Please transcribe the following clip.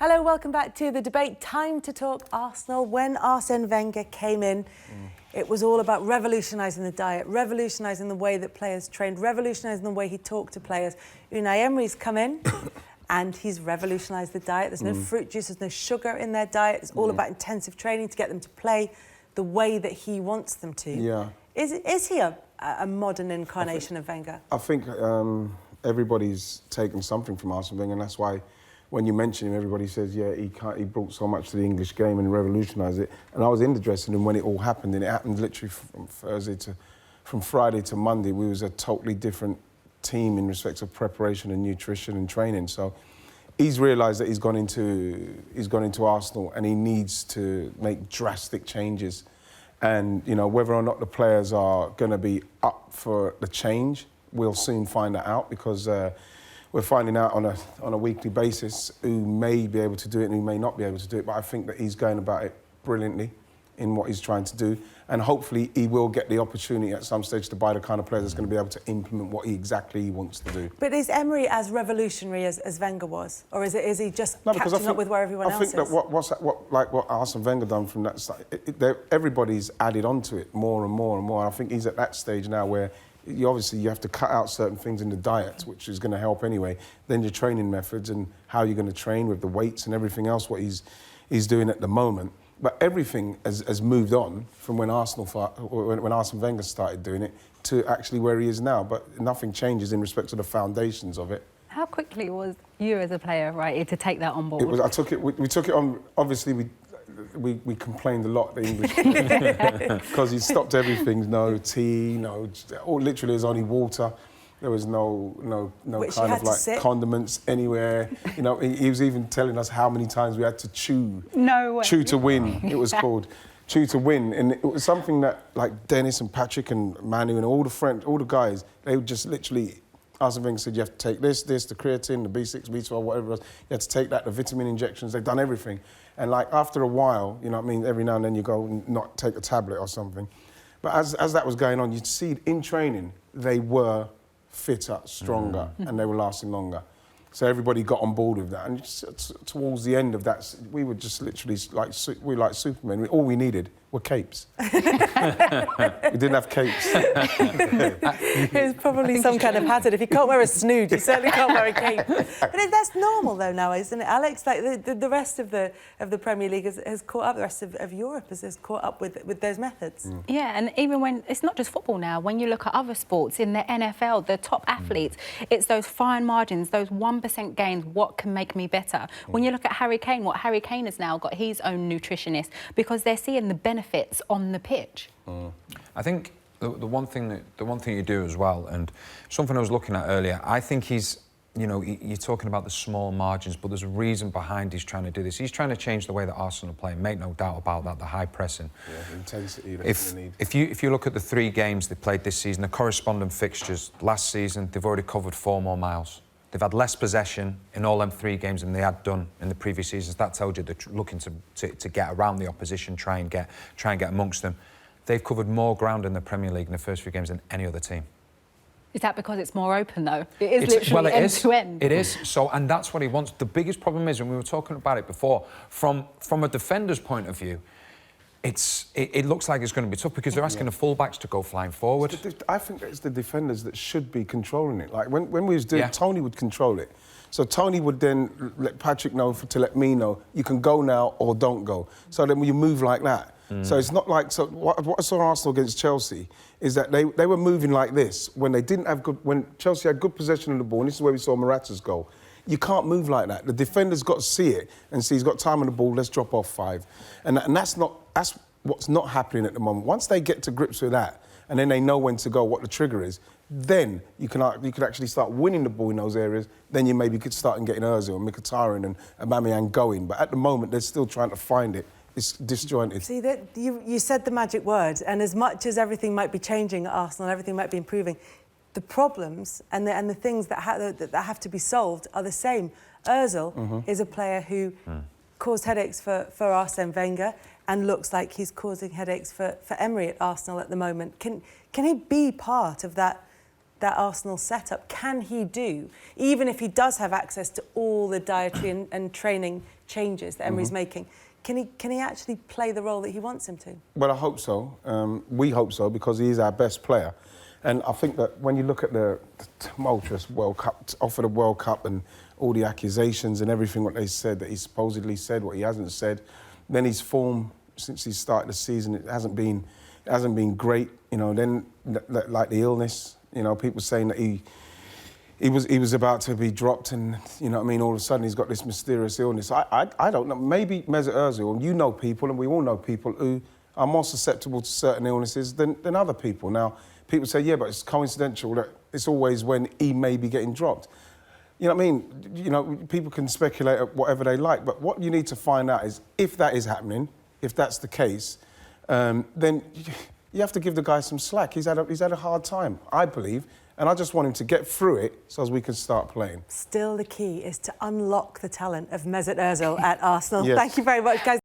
Hello, welcome back to The Debate. Time to talk Arsenal. When Arsene Wenger came in, it was all about revolutionising the diet, revolutionising the way that players trained, revolutionising the way he talked to players. Unai Emery's come in and he's revolutionised the diet. There's no fruit juice, there's no sugar in their diet. It's all about intensive training to get them to play the way that he wants them to. Yeah. Is he a modern incarnation of Wenger? I think everybody's taken something from Arsene Wenger, and that's why when you mention him, everybody says, yeah, he brought so much to the English game and revolutionised it. And I was in the dressing room when it all happened, and it happened literally from Friday to Monday. We was a totally different team in respect of preparation and nutrition and training. So he's realised that he's gone into Arsenal and he needs to make drastic changes. And, you know, whether or not the players are going to be up for the change, we'll soon find that out, because we're finding out on a weekly basis who may be able to do it and who may not be able to do it. But I think that he's going about it brilliantly in what he's trying to do. And hopefully he will get the opportunity at some stage to buy the kind of players that's going to be able to implement what he wants to do. But is Emery as revolutionary as Wenger was? Or is he just catching up with where everyone else is? I think that what Arsene Wenger done from that side, everybody's added on to it more and more and more. I think he's at that stage now where you have to cut out certain things in the diet, which is going to help anyway. Then your training methods and how you're going to train with the weights and everything else, what he's doing at the moment. But everything has moved on from when Arsene Wenger started doing it to actually where he is now. But nothing changes in respect to the foundations of it. How quickly was you as a player, right, to take that on board? We took it on. Obviously, we complained a lot, the English, because he stopped everything. No tea, literally there's only water. There was no kind of like condiments anywhere. You know, he was even telling us how many times we had to chew. No way. Chew to win, it was called. Chew to win. And it was something that, like, Dennis and Patrick and Manu and all the guys, they would just literally, Arsene Wenger said, you have to take this, the creatine, the B6, B12, whatever else. You have to take that, the vitamin injections. They've done everything. And, like, after a while, you know what I mean, every now and then you go and not take a tablet or something. But as that was going on, you'd see in training, they were fitter, stronger, and they were lasting longer. So everybody got on board with that. And towards the end of that, we were just literally like Supermen. All we needed were capes. We didn't have capes. It was probably some kind of hazard. If you can't wear a snood, you certainly can't wear a cape. But that's normal, though, now, isn't it, Alex? Like the rest of the Premier League has caught up. The rest of Europe has caught up with those methods. Yeah, and even when it's not just football now. When you look at other sports in the NFL, the top athletes, it's those fine margins, those 1% gains. What can make me better? When you look at Harry Kane, what Harry Kane has now got his own nutritionist, because they're seeing the benefits on the pitch. I think the one thing you do as well, and something I was looking at earlier, I think he's, you know, you're talking about the small margins, but there's a reason behind he's trying to do this. He's trying to change the way that Arsenal play, make no doubt about that, the high pressing. Yeah, the intensity that they need. If you look at the 3 games they played this season, the corresponding fixtures, last season, they've already covered 4 more miles. They've had less possession in all them 3 games than they had done in the previous seasons. That tells you they're looking to get around the opposition, try and get amongst them. They've covered more ground in the Premier League in the first few games than any other team. Is that because it's more open, though? It is literally end to end. It is. So, and that's what he wants. The biggest problem is, and we were talking about it before, from a defender's point of view, it looks like it's going to be tough because they're asking the fullbacks to go flying forward. I think it's the defenders that should be controlling it. Like when we was doing, Tony would control it. So Tony would then let Patrick know to let me know, you can go now or don't go. So then you move like that. So it's not like, so what I saw Arsenal against Chelsea is that they were moving like this when they didn't have when Chelsea had good possession of the ball, and this is where we saw Morata's goal. You can't move like that. The defender's got to see it and see he's got time on the ball, let's drop off 5. And that's what's not happening at the moment. Once they get to grips with that, and then they know when to go, what the trigger is, then you could actually start winning the ball in those areas. Then you maybe could start getting Ozil and Mkhitaryan and Aubameyang going. But at the moment, they're still trying to find it. It's disjointed. See, you said the magic word, and as much as everything might be changing at Arsenal, everything might be improving, the problems and the things that have to be solved are the same. Ozil is a player who caused headaches for Arsene Wenger and looks like he's causing headaches for Emery at Arsenal at the moment. Can he be part of that that Arsenal setup can he do, even if he does have access to all the dietary and training changes that Emery's making? Can he actually play the role that he wants him to? Well, I hope so. We hope so, because he is our best player. And I think that when you look at the tumultuous World Cup, offered a World Cup and all the accusations and everything what they said, that he supposedly said, what he hasn't said, then his form since he started the season, it hasn't been great. You know, then like the illness, you know, people saying that he was about to be dropped, and you know what I mean, all of a sudden he's got this mysterious illness. I don't know. Maybe Mesut Ozil, you know people, and we all know people who are more susceptible to certain illnesses than other people. Now, people say, yeah, but it's coincidental that it's always when he may be getting dropped. You know what I mean? You know, people can speculate at whatever they like, but what you need to find out is if that is happening, if that's the case, then you have to give the guy some slack. He's had a hard time, I believe, and I just want him to get through it so as we can start playing. Still, the key is to unlock the talent of Mesut Ozil at Arsenal. Yes. Thank you very much, guys.